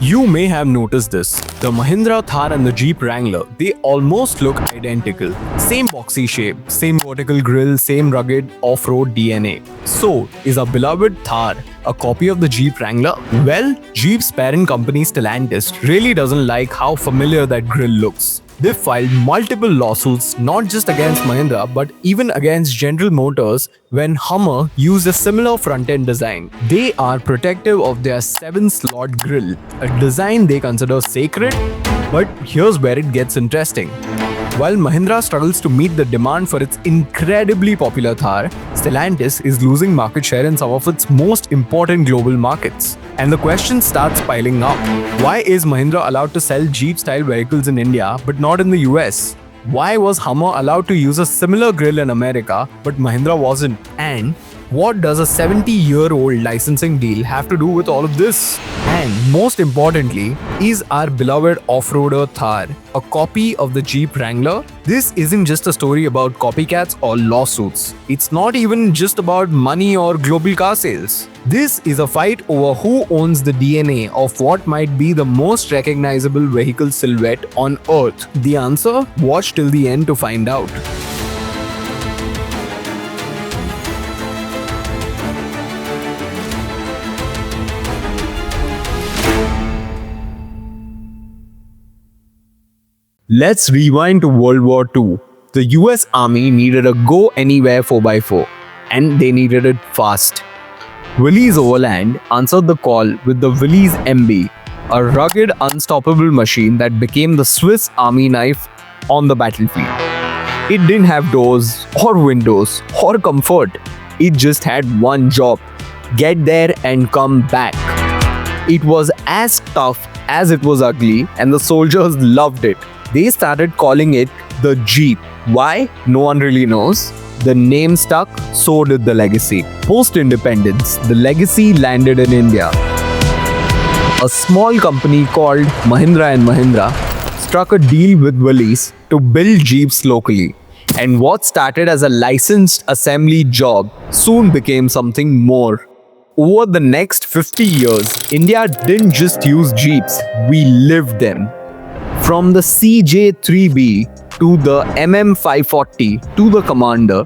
You may have noticed this. The Mahindra Thar and the Jeep Wrangler, they almost look identical. Same boxy shape, same vertical grille, same rugged off-road DNA. So, is our beloved Thar a copy of the Jeep Wrangler? Well, Jeep's parent company Stellantis really doesn't like how familiar that grille looks. They filed multiple lawsuits not just against Mahindra but even against General Motors when Hummer used a similar front-end design. They are protective of their 7-slot grille, a design they consider sacred. But here's where it gets interesting. While Mahindra struggles to meet the demand for its incredibly popular Thar, Stellantis is losing market share in some of its most important global markets. And the question starts piling up. Why is Mahindra allowed to sell Jeep-style vehicles in India but not in the US? Why was Hummer allowed to use a similar grille in America but Mahindra wasn't? And what does a 70-year-old licensing deal have to do with all of this? And most importantly, is our beloved off-roader Thar a copy of the Jeep Wrangler? This isn't just a story about copycats or lawsuits. It's not even just about money or global car sales. This is a fight over who owns the DNA of what might be the most recognizable vehicle silhouette on Earth. The answer? Watch till the end to find out. Let's rewind to World War II. The US Army needed a go-anywhere 4x4, and they needed it fast. Willys Overland answered the call with the Willys MB, a rugged, unstoppable machine that became the Swiss Army knife on the battlefield. It didn't have doors or windows or comfort. It just had one job: get there and come back. It was as tough as it was ugly, and the soldiers loved it. They started calling it the Jeep. Why? No one really knows. The name stuck, so did the legacy. Post-independence, the legacy landed in India. A small company called Mahindra & Mahindra struck a deal with Willys to build Jeeps locally. And what started as a licensed assembly job soon became something more. Over the next 50 years, India didn't just use Jeeps, we lived them. From the CJ3B to the MM540 to the Commander,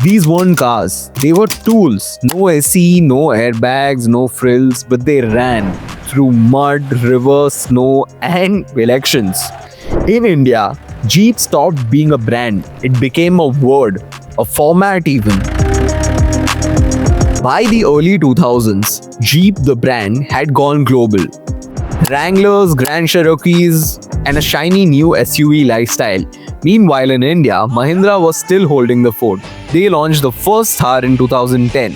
these weren't cars, they were tools. No AC, no airbags, no frills, but they ran through mud, river, snow, and elections. In India, Jeep stopped being a brand, it became a word, a format even. By the early 2000s, Jeep the brand had gone global. Wranglers, Grand Cherokees, and a shiny new SUV lifestyle. Meanwhile in India, Mahindra was still holding the fort. They launched the first Thar in 2010.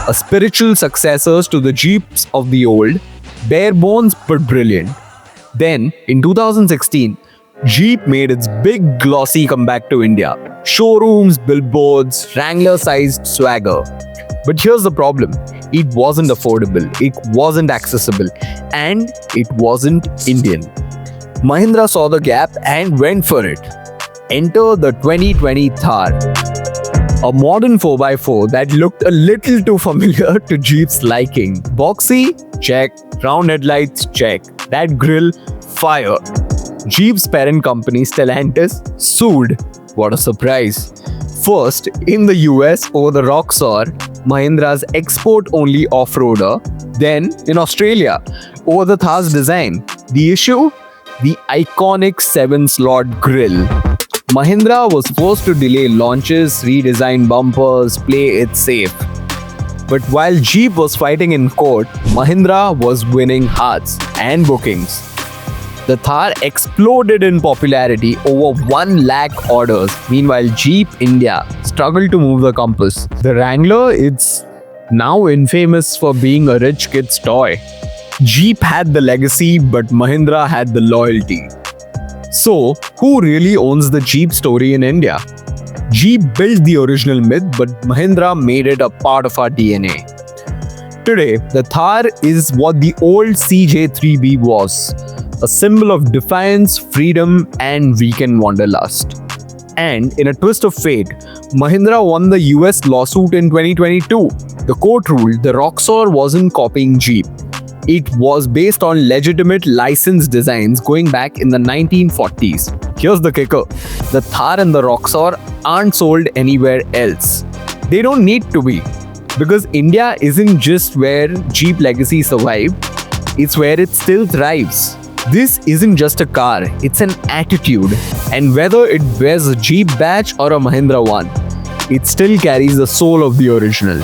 A spiritual successor to the Jeeps of the old, bare bones but brilliant. Then, in 2016, Jeep made its big glossy comeback to India. Showrooms, billboards, Wrangler-sized swagger. But here's the problem. It wasn't affordable, it wasn't accessible, and it wasn't Indian. Mahindra saw the gap and went for it. Enter the 2020 Thar. A modern 4x4 that looked a little too familiar to Jeep's liking. Boxy? Check. Round headlights? Check. That grille? Fire. Jeep's parent company Stellantis sued. What a surprise. First, in the US over the Roxor, Mahindra's export-only off-roader. Then, in Australia, over the Thar's design. The issue? The iconic 7-slot grille. Mahindra was forced to delay launches, redesign bumpers, play it safe. But while Jeep was fighting in court, Mahindra was winning hearts and bookings. The Thar exploded in popularity, over 1 lakh orders. Meanwhile, Jeep India struggled to move the compass. The Wrangler, it's now infamous for being a rich kid's toy. Jeep had the legacy, but Mahindra had the loyalty. So, who really owns the Jeep story in India? Jeep built the original myth, but Mahindra made it a part of our DNA. Today, the Thar is what the old CJ3B was. A symbol of defiance, freedom, and weekend wanderlust. And in a twist of fate, Mahindra won the US lawsuit in 2022. The court ruled the Roxor wasn't copying Jeep. It was based on legitimate licensed designs going back in the 1940s. Here's the kicker: the Thar and the Roxor aren't sold anywhere else. They don't need to be. Because India isn't just where Jeep legacy survived, it's where it still thrives. This isn't just a car, it's an attitude. And whether it wears a Jeep badge or a Mahindra one, it still carries the soul of the original.